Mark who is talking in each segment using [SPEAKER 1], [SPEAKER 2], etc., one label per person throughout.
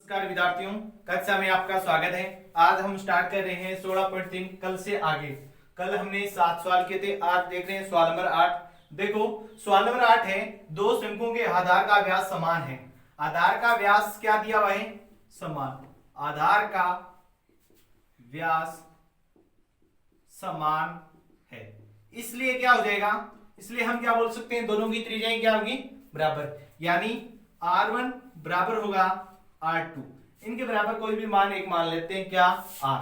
[SPEAKER 1] नमस्कार विद्यार्थियों, कक्षा में आपका स्वागत है। आज हम स्टार्ट कर रहे हैं 16.3 कल से आगे। कल हमने 7 सवाल किए थे, आज देख रहे हैं सवाल नंबर 8। देखो सवाल नंबर 8 है, दो शंकुओं के आधार का व्यास समान है। आधार का व्यास क्या दिया हुआ है? समान। आधार का व्यास समान है, इसलिए क्या हो जाएगा? इसलिए हम क्या बोल सकते हैं, दोनों की त्रिज्याएं क्या होगी? बराबर। यानी R1 बराबर होगा R2। इनके बराबर कोई भी मान एक मान लेते हैं, क्या? R।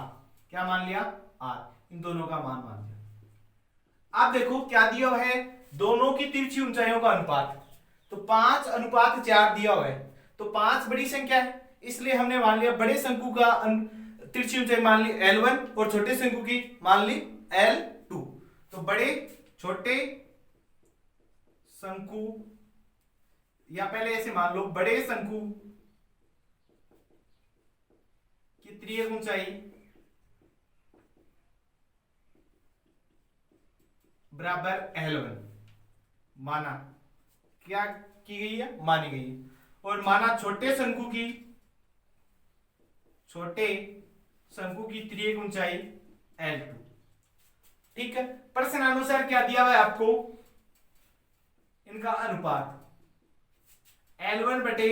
[SPEAKER 1] क्या मान लिया? R। इन दोनों का मान लिया। अब देखो क्या दिया हुआ है, दोनों की तिरछी ऊंचाइयों का अनुपात। तो 5:4 दिया हुआ है, तो 5 बड़ी संख्या है, इसलिए हमने मान लिया बड़े शंकु का तिरछी ऊंचाई मान ली L1 और छोटे शंकु की मान ली L2। तो बड़े छोटे शंकु, या पहले ऐसे मान लो, बड़े शंकु की त्रिज्यक ऊंचाई बराबर L1 माना, क्या की गई है? मानी गई है। और माना छोटे शंकु की त्रिज्यक ऊंचाई L2। ठीक है, प्रश्नानुसार क्या दिया हुआ है आपको? इनका अनुपात L1 बटे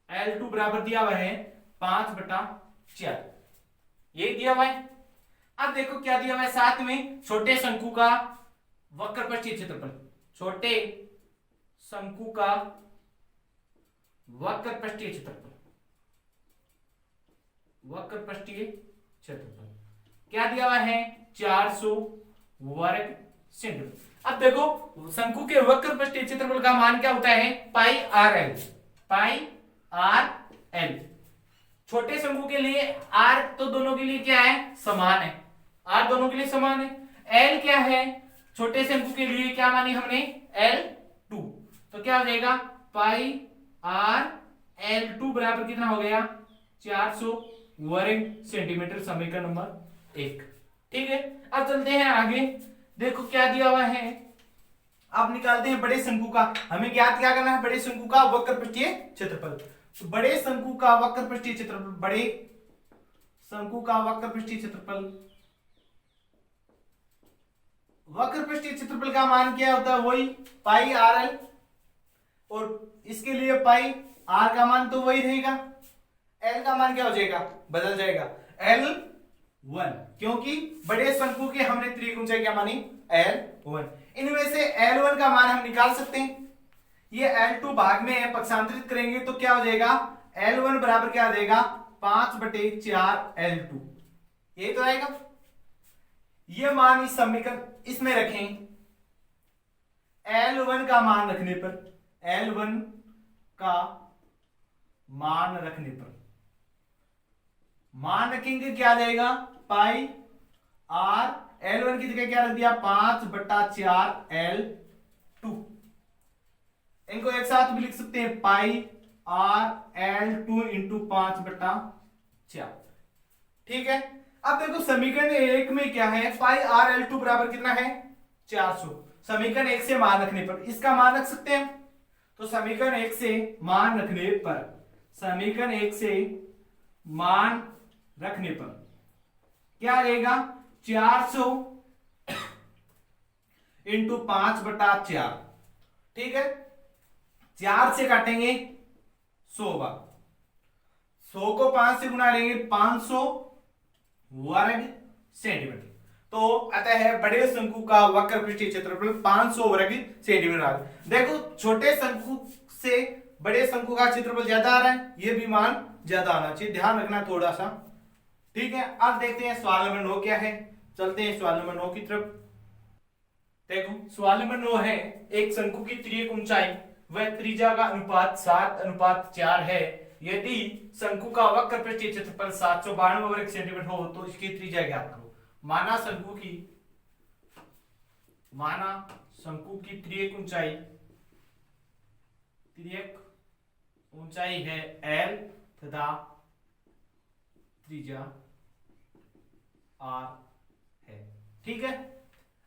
[SPEAKER 1] L2 बराबर दिया हुआ है 5/4, ये दिया हुआ है। अब देखो क्या दिया हुआ है साथ में, छोटे शंकु का वक्रपृष्ठीय क्षेत्रफल। छोटे शंकु का वक्रपृष्ठीय क्षेत्रफल, वक्रपृष्ठीय क्षेत्रफल क्या दिया हुआ है? 400 वर्ग सेंटीमीटर। अब देखो शंकु के वक्रपृष्ठीय क्षेत्रफल का मान क्या होता है? Pi R L. पाई आर एल। छोटे शंकु के लिए आर तो दोनों के लिए क्या है? समान है। आर दोनों के लिए समान है। एल क्या है? छोटे शंकु के लिए क्या मानी हमने? L2। तो क्या हो जाएगा? पाई आर L2 बराबर कितना हो गया? 400 वर्ग सेंटीमीटर। समीकरण नंबर 1। ठीक है, अब चलते हैं आगे। देखो क्या दिया हुआ है, अब निकालते हैं बड़े शंकु का। हमें ज्ञात क्या करना है? बड़े शंकु का वक्रपृष्ठीय क्षेत्रफल। तो बड़े शंकु का वक्रपृष्ठीय क्षेत्रफल, बड़े शंकु का वक्रपृष्ठीय क्षेत्रफल, वक्रपृष्ठीय क्षेत्रफल का मान क्या होता है? वही पाई आर एल। और इसके लिए पाई आर का मान तो वही रहेगा, एल का मान क्या हो जाएगा? बदल जाएगा, L1, क्योंकि बड़े शंकु के हमने त्रिज्यक ऊंचाई क्या मानी? L1। इनमें से L1 का मान हम निकाल सकते हैं। ये L2 भाग में है, पक्षांतरित करेंगे तो क्या हो जाएगा? L1 बराबर क्या आ जाएगा? 5/4 L2। यही तो आएगा। ये मान इस समीकरण इसमें रखें। L1 का मान रखने पर, L1 का मान रखने पर, मान रखेंगे क्या आ जाएगा? पाई आर L1 की जगह क्या रख दिया? 5/4 L2। इनको एक साथ भी लिख सकते हैं, पाई आर L2 इंटू 5/4। ठीक है, अब देखो समीकरण 1 में क्या है? पाई आर L2 बराबर कितना है? 400। समीकरण 1 से मान रखने पर इसका मान रख सकते हैं। तो समीकरण 1 से मान रखने पर, समीकरण 1 से मान रखने पर क्या रहेगा? 400 इंटू 5/4। ठीक है, 4 से काटेंगे 100 बार, 100 को 5 से गुना करेंगे 500 वर्ग सेंटीमीटर। तो अतः है बड़े शंकु का वक्रपृष्ठीय क्षेत्रफल 500 वर्ग सेंटीमीटर। देखो छोटे शंकु से बड़े शंकु का क्षेत्रफल ज्यादा आ रहा है, ये भी मान ज्यादा आना चाहिए, ध्यान रखना थोड़ा सा। ठीक है, अब देखते हैं सवाल नंबर 9 क्या है। चलते हैं सवाल नंबर 9 की तरफ। देखो सवाल नंबर 9 है, एक शंकु की त्रिज्यक ऊंचाई व त्रिज्या का अनुपात 7:4 है। यदि शंकु का वक्रपृष्ठीय क्षेत्रफल 792 वर्ग सेंटीमीटर हो तो इसकी त्रिज्या ज्ञात करो। माना शंकु की त्रिज्यक ऊंचाई है L तथा त्रिज्या R है। ठीक है,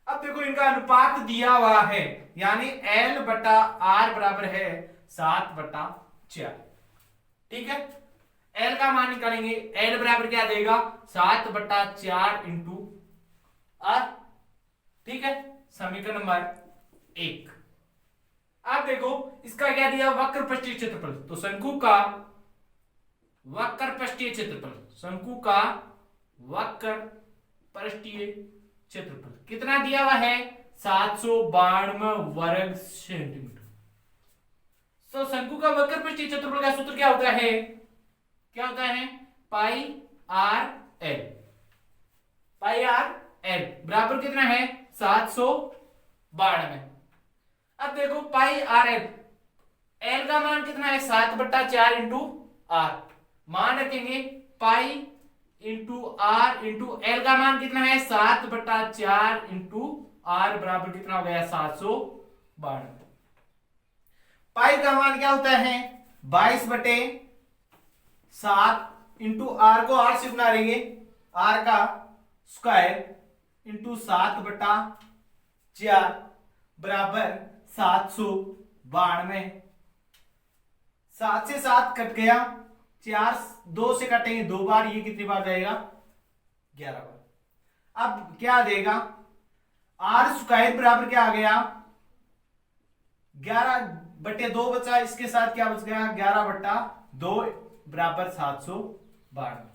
[SPEAKER 1] अब देखो इनका अनुपात दिया हुआ है, यानी L/R बराबर है 7/4। ठीक है, एल का मान निकालेंगे, एल बराबर क्या देगा 7/4 इंटू आर। ठीक है, समीकरण नंबर 1। अब देखो इसका क्या दिया, वक्र पृष्ठीय क्षेत्रफल। तो शंकु का वक्र पृष्ठीय क्षेत्रफल, शंकु का वक्र पृष्ठीय क्षेत्रफल कितना दिया हुआ है 792 वर्ग सेंटीमीटर। तो शंकु का वक्र पृष्ठीय क्षेत्रफल का सूत्र क्या होता है, क्या होता है पाई आर एल। पाई आर एल बराबर कितना है 792। अब देखो पाई आर एल, एल का मान कितना है 7/4 इंटू आर। मान रखेंगे pi into R into L का मान कितना है 7/4 इंटू आर बराबर कितना हो गया 792। पाई का मान क्या होता है 22/7 इंटू आर को आर से गुना लेंगे, आर का स्क्वायर इंटू 7/4 बराबर 792। 7 से 7 कट गया, 4 2 से कटेंगे 2 बार, ये कितनी बार जाएगा 11 बार। अब क्या देगा आर स्क्वायर बराबर क्या आ गया 11/2 बचा, इसके साथ क्या बच गया 11/2 बराबर 792।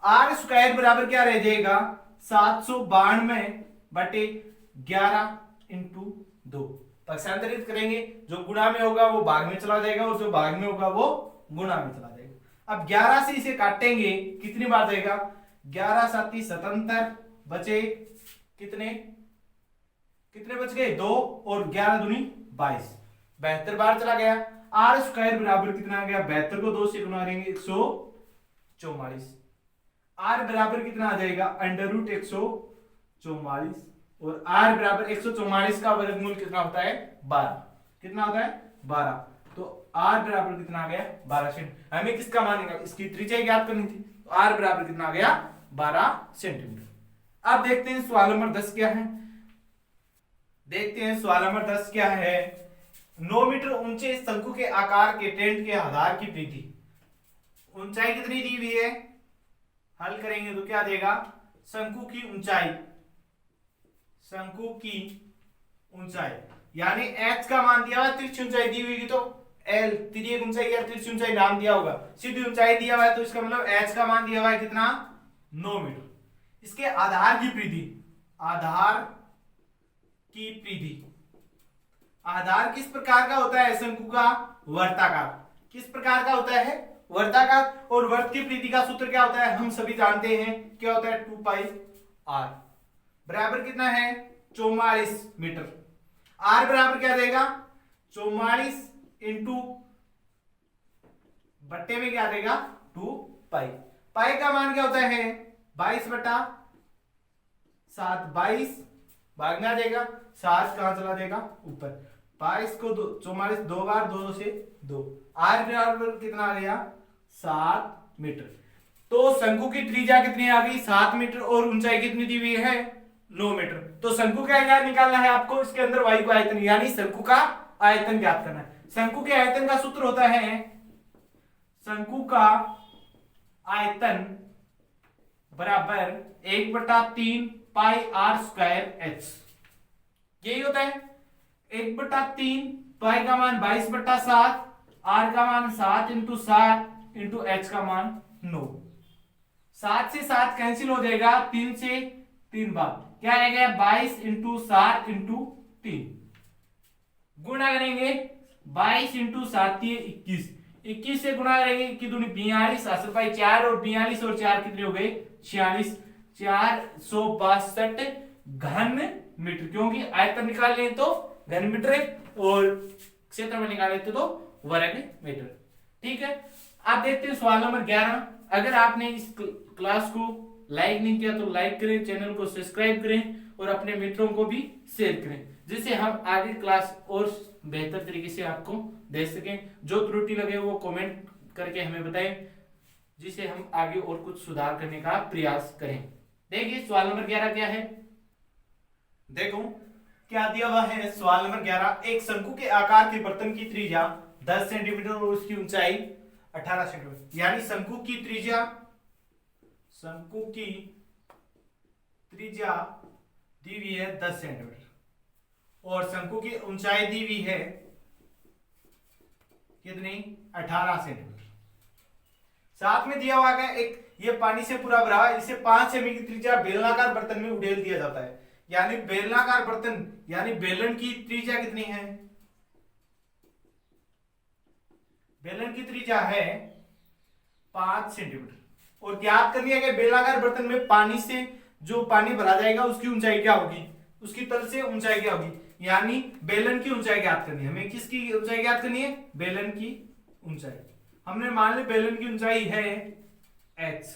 [SPEAKER 1] आर स्क्वायर बराबर क्या रह जाएगा 792/11 इंटू 2। पक्षांतरित करेंगे, जो गुणा में होगा वो भाग में चला जाएगा और जो भाग में होगा वो गुणा में चला जाएगा। अब 11 से इसे काटेंगे कितनी बार जाएगा 11 7 77 बचे कितने कितने बच गए 2 और 11 दूनी 22, 72 बार चला गया। आर स्क्वायर बराबर कितना आ गया 72 को 2 से गुणा करेंगे 144। आर बराबर कितना आ जाएगा √144 और आर बराबर 144 का वर्गमूल कितना होता है 12। कितना होता है 12। तो आर बराबर कितना आ गया 12 सेंटीमीटर। हमें किसका मानेगा, इसकी त्रिज्या ज्ञात करनी थी, तो आर बराबर कितना आ गया 12 सेंटीमीटर। अब देखते हैं सवाल नंबर 10 क्या है। देखते हैं सवाल नंबर 10 क्या है। 9 मीटर ऊंचे शंकु के आकार के टेंट के आधार की परिधि, ऊंचाई कितनी दी हुई है, हल करेंगे तो क्या देगा शंकु की ऊंचाई, शंकु की ऊंचाई यानी h का मान दिया हुआ, तिरछी ऊंचाई दी हुई तो l, तिर्यक ऊंचाई या तिरछी ऊंचाई नाम दिया होगा, सीधी ऊंचाई दिया हुआ है तो इसका मतलब h का मान दिया हुआ है कितना 9 मीटर। इसके आधार की परिधि, आधार की परिधि, आधार किस प्रकार का होता है शंकु का वर्ताकार, किस प्रकार का होता है वर्ताकार। और वर्त की परिधि का सूत्र क्या होता है हम सभी जानते हैं, क्या होता है 2 पाई r बराबर कितना है 44 मीटर। r बराबर क्या देगा 44 इंटू बट्टे में क्या देगा 2 पाई। पाई का मान क्या होता है 22/7, 22 भाग में आ जाएगा, 7 कहां चला जाएगा ऊपर, 22 को 44 2 बार 2 से 2, r बराबर कितना आ गया 7 मीटर। तो शंकु की त्रिज्या कितनी आ गई 7 मीटर और ऊंचाई कितनी दी हुई है 9 मीटर। तो शंकु का क्या निकालना है आपको, इसके अंदर वायु का आयतन यानी शंकु का आयतन ज्ञात करना है। शंकु के आयतन का सूत्र होता है शंकु का आयतन बराबर 1/3 पाई आर स्क्वायर एच, यही होता है 1/3 पाई का मान 22/7, आर का मान 7 इंटू 7 इंटू एच का मान 9। 7 से 7 कैंसिल हो जाएगा, 3 से 3 बार क्या आएगा 22 इंटू 7 इंटू 3, गुणा करेंगे 22 इंटू 7 21, 21 से गुणा करेंगे 21 दूनी 42, आसर पाई 4 और 42 और 4 कितने हो गए 46, 462 घन मीटर, क्योंकि आयतन निकाल लें तो घन मीटर है और क्षेत्रफल निकाल लेते तो वर्ग मीटर। ठीक है, आप देखते हैं सवाल नंबर 11। अगर आपने इस क्लास को लाइक नहीं किया तो लाइक करें, चैनल को सब्सक्राइब करें और अपने मित्रों को भी शेयर करें, जिससे हम आगे क्लास और बेहतर तरीके से आपको दे सकें। जो त्रुटि लगे वो कमेंट करके हमें बताएं, जिससे हम आगे और कुछ सुधार करने का प्रयास करें। देखिए सवाल नंबर 11 क्या है, देखो क्या दिया हुआ है सवाल नंबर 11। एक शंकु के आकार के बर्तन की त्रिज्या 10 सेंटीमीटर और उसकी ऊंचाई 18 सेंटीमीटर, यानी शंकु की त्रिज्या दी हुई है 10 सेंटीमीटर और शंकु की ऊंचाई दी हुई है कितनी, 18 सेंटीमीटर। साथ में दिया हुआ है एक, ये पानी से पूरा भरा है, इसे 5 सेमी की त्रिज्या बेलनाकार बर्तन में उड़ेल दिया जाता है। यानी बेलनाकार बर्तन यानी बेलन की त्रिज्या कितनी है, बेलन की त्रिज्या है 5 सेंटीमीटर और ज्ञात करनी है कि बेलनाकार बर्तन में पानी से जो पानी भरा जाएगा उसकी ऊंचाई क्या होगी, उसकी तल से ऊंचाई क्या होगी, यानी बेलन की ऊंचाई ज्ञात करनी है। हमें किसकी ऊंचाई ज्ञात करनी है, बेलन की ऊंचाई। हमने मान ली बेलन की ऊंचाई है h,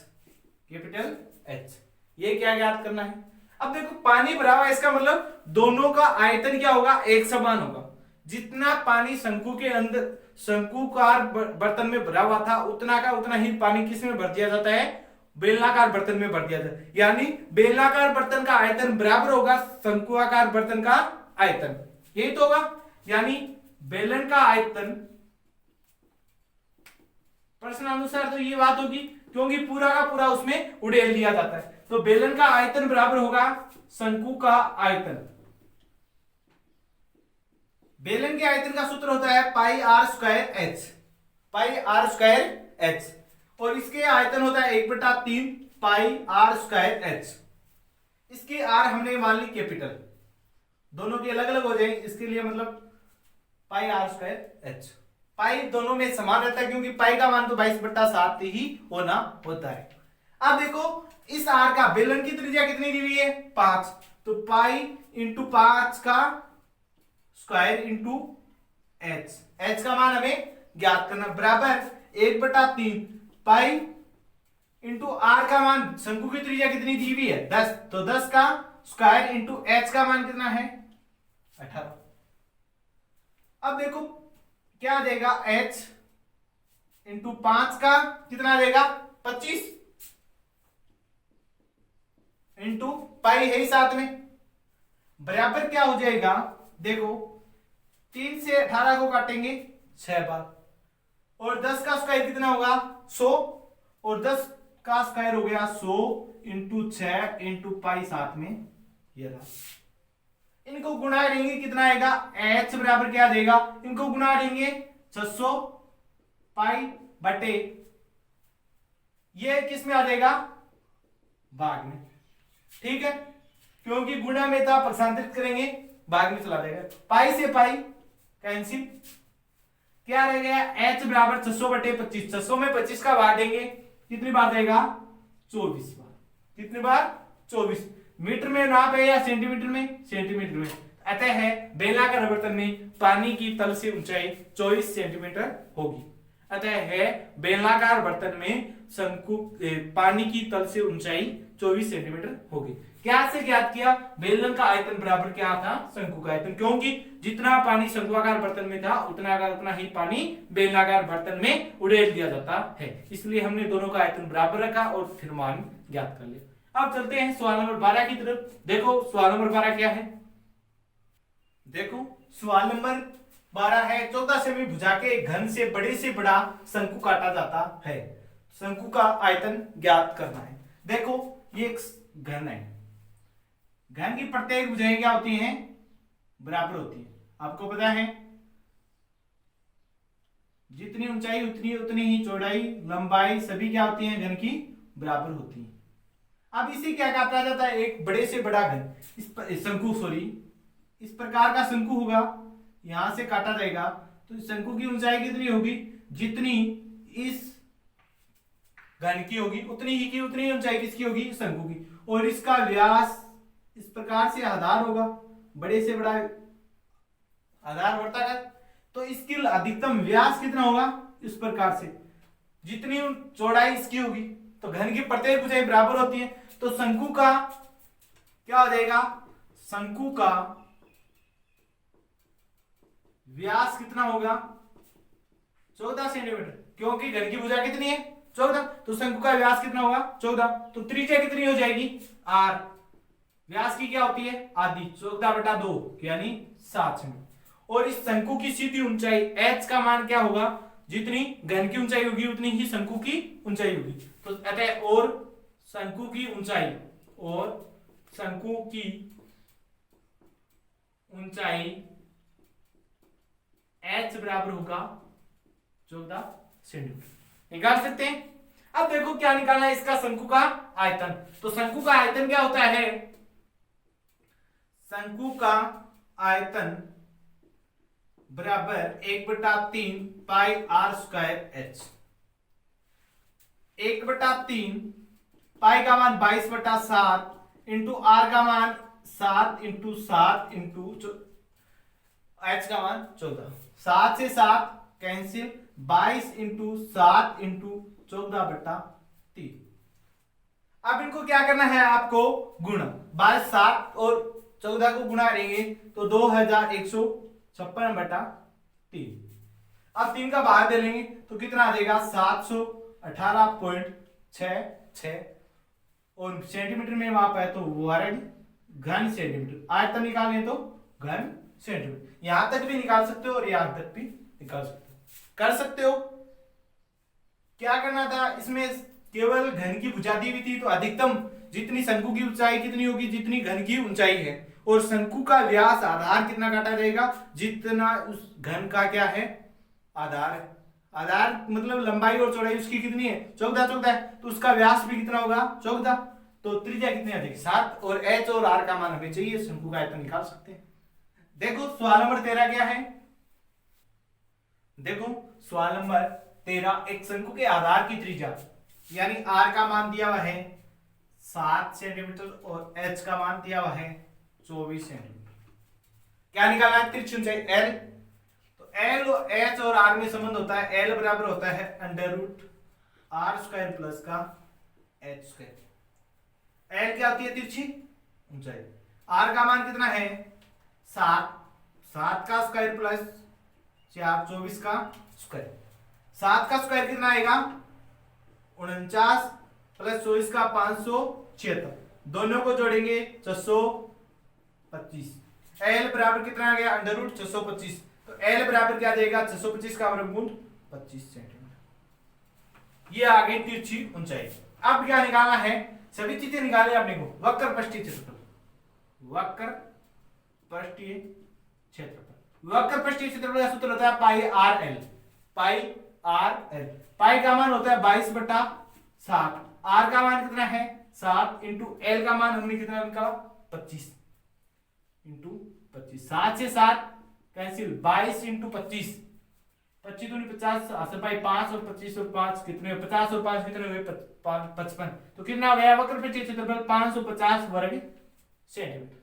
[SPEAKER 1] कैपिटल H। ये क्या ज्ञात करना है। अब देखो पानी भरा हुआ है, इसका मतलब दोनों का आयतन क्या होगा, एक समान होगा। जितना पानी शंकु के अंदर शंकुकार बर्तन में भरा हुआ था उतना का उतना ही पानी किस में भर दिया जाता है, बेलनाकार बर्तन में भर दिया जाता है। यानी बेलनाकार बर्तन का आयतन बराबर होगा शंकुआकार बर्तन का आयतन, यही तो होगा। यानी बेलन का आयतन प्रश्नानुसार तो ये बात होगी, क्योंकि पूरा का पूरा उसमें उड़ेल दिया जाता है। तो बेलन का आयतन बराबर होगा शंकु का आयतन। बेलन के आयतन का सूत्र होता है pi r square h, pi r square h, और इसके आयतन होता है 1/3 पाई आर स्क्वायर एच। इसके आर हमने मान ली कैपिटल, दोनों के अलग अलग हो जाए इसके लिए, मतलब पाई आर स्क्वायर एच। पाई दोनों में समान रहता है क्योंकि पाई का मान तो 22/7 ही होना होता है। अब देखो इस आर का बेलन की त्रिज्या कितनी दी हुई है, 5, तो पाई इंटू 5 का स्क्वायर इंटू एच, एच का मान हमें ज्ञात करना बराबर 1/3 पाई इंटू आर का मान, शंकु की त्रिज्या कितनी दी हुई है 10, तो 10 का स्क्वायर इंटू एच का मान कितना है 18। अब देखो क्या देगा, h इंटू 5 का कितना देगा 25 इंटू पाई है ही साथ में, बराबर क्या हो जाएगा, देखो 3 से 18 को काटेंगे 6 बार, और 10 का स्क्वायर कितना होगा 100, और 10 का स्क्वायर हो गया 100 इंटू 6 इंटू पाई साथ में, ये रहा। इनको गुणा देंगे कितना आएगा, h बराबर क्या देगा, इनको गुणा देंगे 600 पाई बटे, ये किस में आ जाएगा भाग में, ठीक है, क्योंकि गुणा में था प्रसांतरित करेंगे भाग में चला जाएगा। पाई से पाई कैंसिल, क्या रह गया h बराबर 600 बटे 25, 600 में 25 का भाग देंगे कितनी बार देगा 24 बार, कितनी बार 24। मीटर में नाप है या सेंटीमीटर में, सेंटीमीटर में। अतः है बेलनाकार बर्तन में पानी की तल से ऊंचाई 24 सेंटीमीटर होगी। अतः है बेलनाकार बर्तन में शंकु पानी की तल से ऊंचाई 24 सेंटीमीटर होगी। क्या से ज्ञात किया, बेलन का आयतन बराबर क्या था शंकु का आयतन, क्योंकि जितना पानी शंकुआकार बर्तन में था उतना का उतना ही पानी बेलनाकार बर्तन में उड़ेल दिया जाता है, इसलिए हमने दोनों का आयतन बराबर रखा और फिर मान ज्ञात कर लिया। अब चलते हैं सवाल नंबर 12 की तरफ। देखो सवाल नंबर 12 क्या है, देखो सवाल नंबर 12 है 14 सेमी भुजा के घन से बड़े से बड़ा शंकु काटा जाता है, शंकु का आयतन ज्ञात करना है। देखो ये एक घन है, घन की प्रत्येक भुजाएं क्या होती हैं बराबर होती है, आपको पता है जितनी ऊंचाई उतनी उतनी ही चौड़ाई लंबाई सभी क्या होती हैं घन की बराबर होती है। अब इसे क्या काटा जाता है, एक बड़े से बड़ा घन, इस शंकु सॉरी इस प्रकार का शंकु होगा, यहां से काटा जाएगा तो शंकु की ऊंचाई कितनी होगी, जितनी इस घन की होगी उतनी ही की उतनी ऊंचाई किसकी होगी शंकु की, और इसका व्यास इस प्रकार से आधार होगा, बड़े से बड़ा आधार बढ़ता है, तो इसकी अधिकतम व्यास कितना होगा इस प्रकार से, जितनी चौड़ाई इसकी होगी, तो घन की प्रत्येक ऊंचाई बराबर होती है, तो शंकु का क्या हो जाएगा, शंकु का व्यास कितना होगा 14 सेंटीमीटर, क्योंकि घन की भुजा कितनी है 14, तो शंकु का व्यास कितना होगा 14, तो त्रिज्या कितनी हो जाएगी r, व्यास की क्या होती है आधी, 14/2 यानी 7 सेंटीमीटर, और इस शंकु की सीधी ऊंचाई h का मान क्या होगा, जितनी घन की ऊंचाई होगी उतनी ही शंकु की ऊंचाई होगी। तो अतः और शंकु की ऊंचाई h बराबर होगा 14 सेंटीमीटर। निकाल सकते हैं। अब देखो क्या निकालना है इसका शंकु का आयतन। तो शंकु का आयतन क्या होता है? शंकु का आयतन बराबर 1/3 pi r square h. 1/3 pi का मान 22/7 इंटू आर का मान 7 इंटू 7 इंटू एच का मान 14। 7 से 7 कैंसिल, 22 इंटू 7 इंटू 14/3। अब इनको क्या करना है आपको? गुणा। 22 7 और 14 को गुणा करेंगे तो 2156/3। अब 3 का बाहर दे लेंगे तो कितना आ जाएगा? 718.66 और सेंटीमीटर में माप है तो वर्ग घन सेंटीमीटर। आयतन निकालें तो घन सेंटीमीटर। यहां तक भी निकाल सकते हो और यहां तक भी निकाल सकते हो। कर सकते हो। क्या करना था इसमें? केवल घन की भुजा दी हुई थी तो अधिकतम जितनी शंकु की ऊंचाई कितनी होगी जितनी घन की ऊंचाई है, और शंकु का व्यास आधार कितना काटा जाएगा जितना उस घन का क्या है? आधार है। आधार मतलब लंबाई और चौड़ाई उसकी कितनी है? 14 है, तो उसका व्यास भी कितना होगा? 14। तो त्रिज्या कितनी आ जाएगी? 7। और एच और आर का मान हमें चाहिए, शंकु का आयतन निकाल सकते हैं। देखो सवाल नंबर 13 क्या है? देखो सवाल नंबर 13, एक शंकु के आधार की त्रिज्या यानी आर का मान दिया हुआ है 7 सेंटीमीटर और एच का मान दिया हुआ है 24 सेंटीमीटर। क्या निकालना है? तिरछी ऊंचाई एल। तो एल और एच और आर में संबंध होता है, एल बराबर होता है √r² प्लस का h²। एल क्या होती है? तिरछी ऊंचाई। आर का मान कितना है? 7। 7 का स्क्वायर प्लस 4 24 का स्क्वायर। 7 का स्क्वायर कितना आएगा? 49 प्लस 24 का 576। दोनों को जोड़ेंगे 625। एल बराबर कितना आ गया? √625। तो एल बराबर क्या आ जाएगा? 625 का वर्गमूल 25 सेंटीमीटर। ये आ गई तिरछी ऊंचाई। अब क्या निकालना है? सभी चीजें निकाले आपने को। वक्र पृष्ठीय क्षेत्रफल। वक्र पृष्ठीय क्षेत्रफल। वक्र पृष्ठीय क्षेत्रफल का सूत्र होता है पाई आर एल। पाई आर एल। पाई का मान होता है 22/7। आर का मान कितना है? 7 इंटू एल का मान हमने कितना निकाला? 25 इंटू 25। 7 से 7 कैंसिल, 22 इंटू 25। 25 दूनी 50, 5 और 25 और 5 कितने? 50 और 5 कितने हुए? 55। तो कितना हो गया? वक्र पृष्ठीय क्षेत्रफल 550 वर्ग सेंटीमीटर।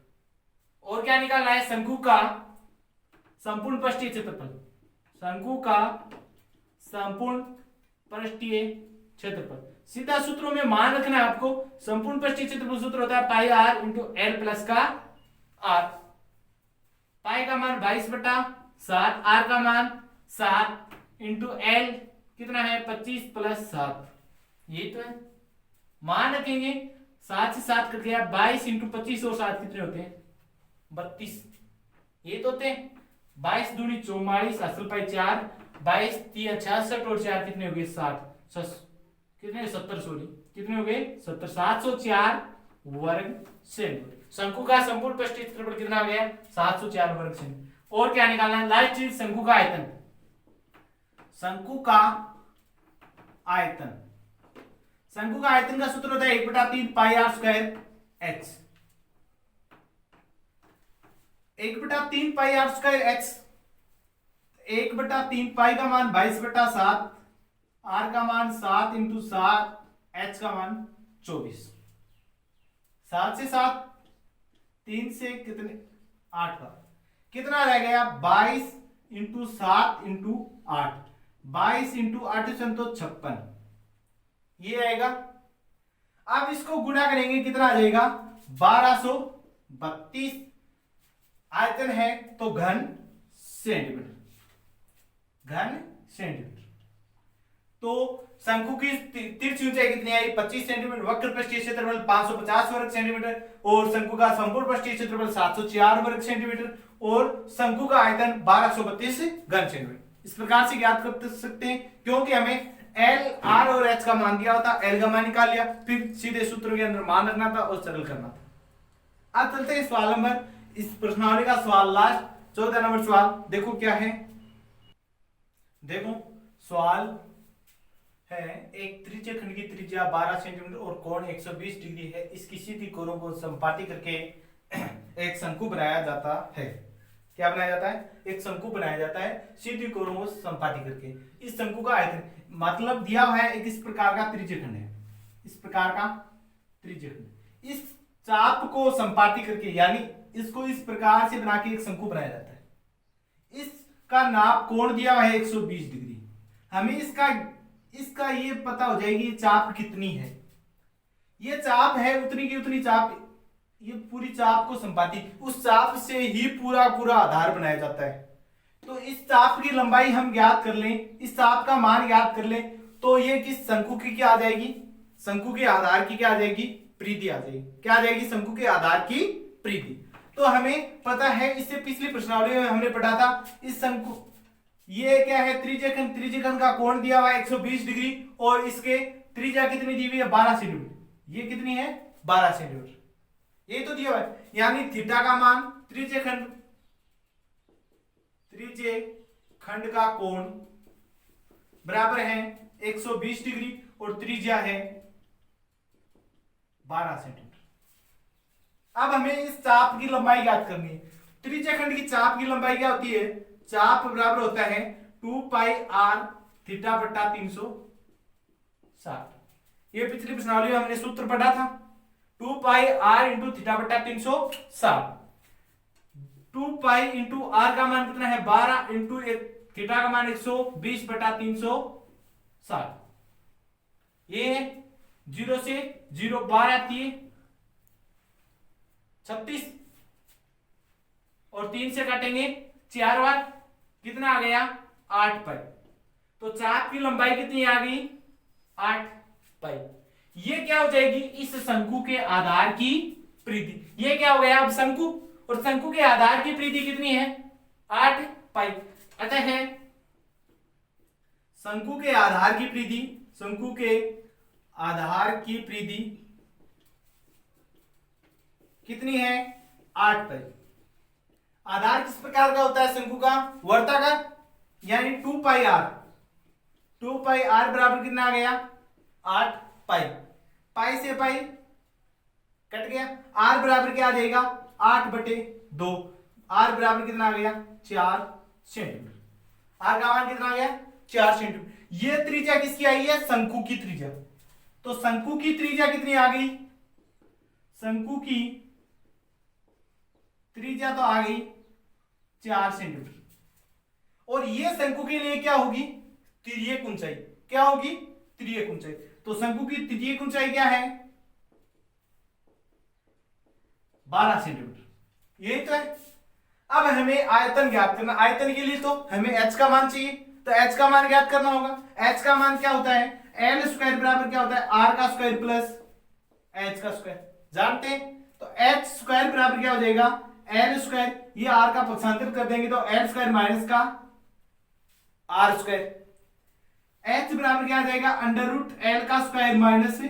[SPEAKER 1] और क्या निकालना है? शंकु का संपूर्ण पृष्ठीय क्षेत्रफल। शंकु का संपूर्ण पृष्ठीय क्षेत्रफल। सीधा सूत्रों में मान रखना है आपको। संपूर्ण पृष्ठीय क्षेत्रफल सूत्र होता है pi are into L plus का आर। पाई का मान 22/7, आर का मान 7 इंटू एल कितना है? 25 प्लस 7। यही तो है। मान रखेंगे 7 से 7 कट गया, 22 इंटू 25 और 7 कितने होते हैं? 32। ये तो होते हैं 22 दूनी 44, असल पाई 4, 22 3 66 और 4 कितने हो गए? 60। कितने? 70 सॉरी। कितने हो गए? 70। 704 वर्ग सेंटीमीटर। शंकु का संपूर्ण पृष्ठीय क्षेत्रफल कितना हो गया? 704 वर्ग सेंटीमीटर। और क्या निकालना है? लास्ट चीज शंकु का आयतन। शंकु का आयतन। शंकु का आयतन का सूत्र होता है 1/3 pi r square h. 1/3 pi r square h. 1/3 pi का मान 22/7, आर का मान 7 इंटू 7, एच का मान 24। 7 से 7 3 से कितने? 8 बार। कितना रह गया? 22 इंटू 7 इंटू 8। 22 इंटू 8 तो 56। ये आएगा। अब इसको गुणा करेंगे कितना आ जाएगा? 1232 आयतन है तो घन सेंटीमीटर। घन सेंटीमीटर। तो शंकु की तिरछी ऊंचाई कितनी आई? 25 सेंटीमीटर। वक्र पृष्ठीय क्षेत्रफल 550 वर्ग सेंटीमीटर और शंकु का संपूर्ण पृष्ठीय क्षेत्रफल 704 वर्ग सेंटीमीटर और शंकु का आयतन 1232 घन सेंटीमीटर। इस प्रकार से ज्ञात कर सकते हैं, क्योंकि हमें एल, आर और एच का मान दिया होता, एल का मान निकाल लिया, फिर सीधे सूत्र के अंदर मान रखना था और सरल करना था। अब चलते हैं सवाल नंबर, इस प्रश्नावली का सवाल लास्ट 14 नंबर सवाल। देखो क्या है, देखो सवाल है, एक त्रिज्य खंड की त्रिज्या 12 सेंटीमीटर और कोण 120 डिग्री है, इसकी सीधी कोणों को संपाती करके एक शंकु बनाया जाता है। क्या बनाया जाता है? एक शंकु बनाया जाता है सीधी कोणों को संपाती करके। इस शंकु का आयतन मतलब दिया हुआ है, एक इस प्रकार का त्रिज्यखंड है, इस प्रकार का त्रिज्यखंड, इस चाप को संपाती करके यानी इसको इस प्रकार से बना के एक शंकु बनाया जाता है। इसका नाप कोण दिया हुआ है 120 डिग्री। हमें इसका ये पता हो जाएगी चाप कितनी है। ये चाप है उतनी की उतनी चाप, ये पूरी चाप को संपाती, उस चाप से ही पूरा आधार बनाया जाता है। तो इस चाप की लंबाई हम ज्ञात कर लें, इस चाप का मान ज्ञात कर लें, तो ये किस शंकु की क्या आ जाएगी? शंकु के आधार की क्या आ जाएगी? परिधि आ जाएगी। क्या आ जाएगी? शंकु के आधार की परिधि। तो हमें पता है, इससे पिछली प्रश्नावली में हमने पढ़ा था, इस शंकु, ये क्या है? त्रिज्यखंड, त्रिज्यखंड का कोण दिया हुआ है 120 डिग्री और इसके त्रिज्या कितनी दी हुई है? 12 सेंटीमीटर। ये कितनी है? 12 सेंटीमीटर। ये तो दिया हुआ है, यानी थीटा का मान, त्रिज्यखंड का कोण बराबर है 120 डिग्री और त्रिज्या है 12 सेंटीमीटर। अब हमें इस चाप की लंबाई ज्ञात करनी है। त्रिज्यखंड की चाप की लंबाई क्या होती है? चाप बराबर होता है 2 पाई आर थीटा बट्टा 360। ये पिछली प्रश्नावली में हमने सूत्र पढ़ा था, 2 पाई आर इंटू थीटा बट्टा 360। 2 पाई इंटू आर का मान कितना है? 12 इंटू थीटा का मान 120 बटा 360। ये 0 से 0 12 आती है 36 और 3 से काटेंगे 4 बार, कितना आ गया? 8 पाई। तो चाप की लंबाई कितनी आ गई? 8 पाई। ये क्या हो जाएगी? इस शंकु के आधार की परिधि। ये क्या हो गया? अब शंकु, और शंकु के आधार की परिधि कितनी है? 8 पाई। अतः है शंकु के आधार की परिधि, शंकु के आधार की परिधि कितनी है? 8 पाई। आधार किस प्रकार का होता है शंकु का? वर्ताकार, यानी 2 पाई आर। 2 पाई आर बराबर कितना आ गया? 8 पाई। पाई से पाई कट गया, आर बराबर क्या आ जाएगा? 8/2। आर बराबर कितना आ गया? 4 सेंटीमीटर। आर का मान कितना आ गया? 4 सेंटीमीटर। ये त्रिज्या किसकी आई है? शंकु की त्रिज्या। तो शंकु की त्रिज्या कितनी आ गई? शंकु की त्रिज्या तो आ गई 4 सेंटीमीटर। और ये शंकु के लिए क्या होगी? तिर्यक ऊंचाई। क्या होगी? तिर्यक ऊंचाई। तो शंकु की तिर्यक ऊंचाई क्या है? 12 सेंटीमीटर। यही तो है। अब हमें आयतन ज्ञात करना। आयतन के लिए तो हमें h का मान चाहिए, तो h का मान ज्ञात करना होगा। h का मान क्या होता है? एल स्क्वायर बराबर क्या होता है? आर का स्क्वायर प्लस एच का स्क्वायर। जानते हैं? तो एच स्क्वायर बराबर क्या हो जाएगा? एल स्क्वायर, ये आर का पक्षांतर कर देंगे तो एल स्क्वायर माइनस का आर स्क्वायर। एच बराबर क्या आ जाएगा? अंडर रूट एल का स्क्वायर माइनस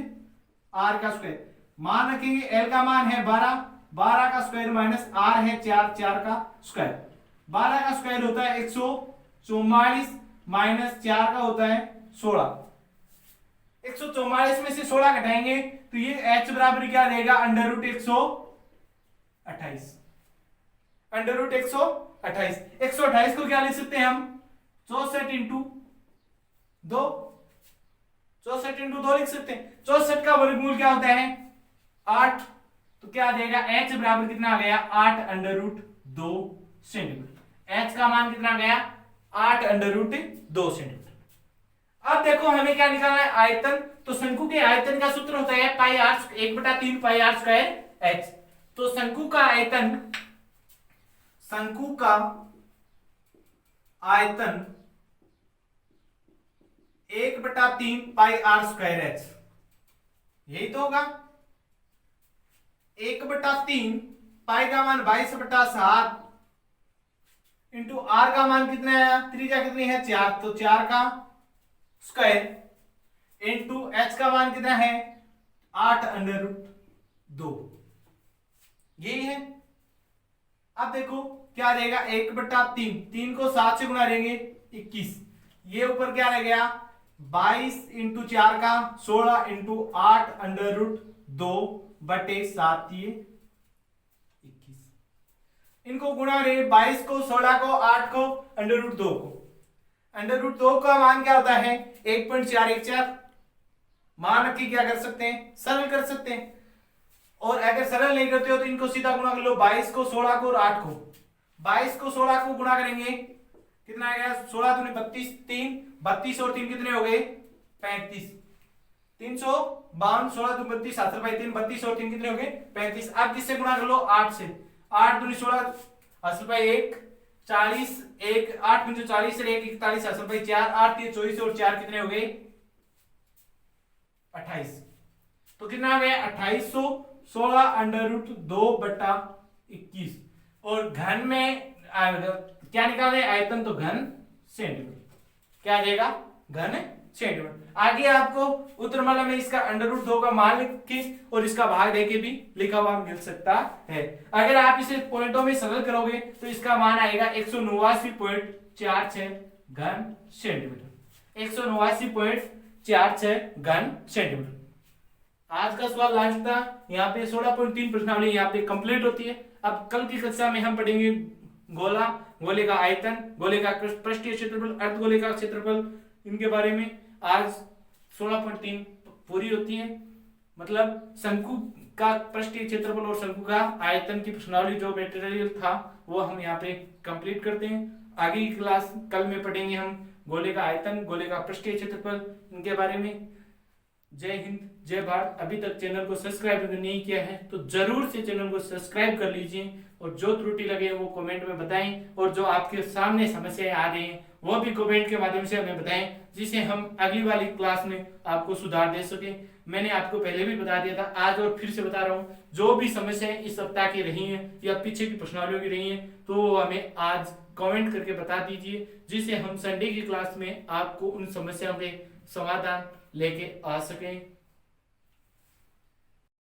[SPEAKER 1] आर का स्क्वायर। मान रखेंगे एल का मान है 12, 12 का स्क्वायर माइनस आर है 4, 4 का स्क्वायर। 12 का स्क्वायर होता है 144 माइनस 4 का होता है 16। 144 में से 16 घटाएंगे तो ये h बराबर क्या रहेगा? Under root 128। Under root 128। 128 को क्या लिख सकते हैं हम? 64 इंटू 2। 64 इंटू 2 लिख सकते हैं। 64 का वर्गमूल क्या होता है? 8। तो क्या आ जाएगा? h बराबर कितना आ गया? 8 अंडर रूट 2 सेंटीमीटर। h का मान कितना आ गया? 8 अंडर रूट 2 सेंटीमीटर। अब देखो हमें क्या निकालना है? आयतन। तो शंकु के आयतन का सूत्र होता है pi r, 1/3 pi r square h. तो शंकु का आयतन, शंकु का आयतन 1/3 पाई आर स्क्वायर एच। यही तो होगा। 1/3 पाई का मान 22/7 इंटू आर का मान कितना है, त्रिज्या कितनी है 4, तो 4 का स्क्वायर इंटू एच का मान कितना है 8√2, यही है। अब देखो क्या रहेगा 1/3, 3 को 7 से गुणा करेंगे 21, ये ऊपर क्या रह गया 22 इंटू 4 का 16 इंटू 8√2/7, ये 21। इनको गुणा रे 22 को 16 को 8 को √2 को, √2 का मान क्या होता है 1.414, मान रख के क्या कर सकते हैं सरल कर सकते हैं। और अगर सरल नहीं करते हो तो इनको सीधा गुणा कर लो, 22 को 16 को और 8 को, 22 को 16 को गुणा करेंगे कितना आएगा 16 दूनी 32, 3 32 और 3 कितने हो गए 35, 352, 16 दूनी 32, 7 बाई 3, 32 और 3 कितने हो गए 35। अब किससे गुणा कर लो 8 से, 8 दूनी 16 असल बाई 1 40, 1 8 पंचो 40 और 1 41 असल बाई 4, 8 3 24 और 4 कितने हो गए 28। तो कितना आ गया 2816√2/21। और घन में क्या निकाले आयतन, तो घन सेंटीमीटर, क्या आ जाएगा घन सेंटीमीटर। आगे आपको उत्तरमाला में इसका √2 का मान लिख के और इसका भाग देके भी लिखा हुआ मिल सकता है। अगर आप इसे पॉइंटों में सरल करोगे तो इसका मान आएगा 189.46 घन सेंटीमीटर, 189.46 घन सेंटीमीटर। आज का सवाल लास्ट था, यहाँ पे 16.3 प्रश्नावली यहाँ पे कंप्लीट होती है। अब कल की कक्षा में हम पढ़ेंगे गोला, गोले का आयतन, गोले का पृष्ठीय क्षेत्रफल, अर्धगोले का क्षेत्रफल, इनके बारे में। आज 16.3 पूरी होती है, मतलब शंकु का पृष्ठीय क्षेत्रफल और शंकु का आयतन की प्रश्नावली जो मटेरियल था वो हम यहाँ पे कंप्लीट करते हैं। आगे की क्लास कल में पढ़ेंगे हम गोले का आयतन, गोले का पृष्ठीय क्षेत्रफल, इनके बारे में। जय हिंद, जय भारत। अभी तक चैनल को सब्सक्राइब नहीं किया है तो जरूर से चैनल को सब्सक्राइब कर लीजिए, और जो त्रुटि लगे वो कमेंट में बताएं, और जो आपके सामने समस्याएं आ रही हैं वो भी कमेंट के माध्यम से हमें बताएं, जिससे हम अगली वाली क्लास में आपको सुधार दे सके। मैंने आपको पहले भी बता दिया था, आज और फिर से बता रहा हूँ, जो भी समस्याएं इस सप्ताह की रही हैं या पीछे की प्रश्नावलियों की रही हैं तो हमें आज कमेंट करके बता दीजिए, जिससे हम संडे की क्लास में आपको उन समस्याओं के समाधान लेके आ सकें।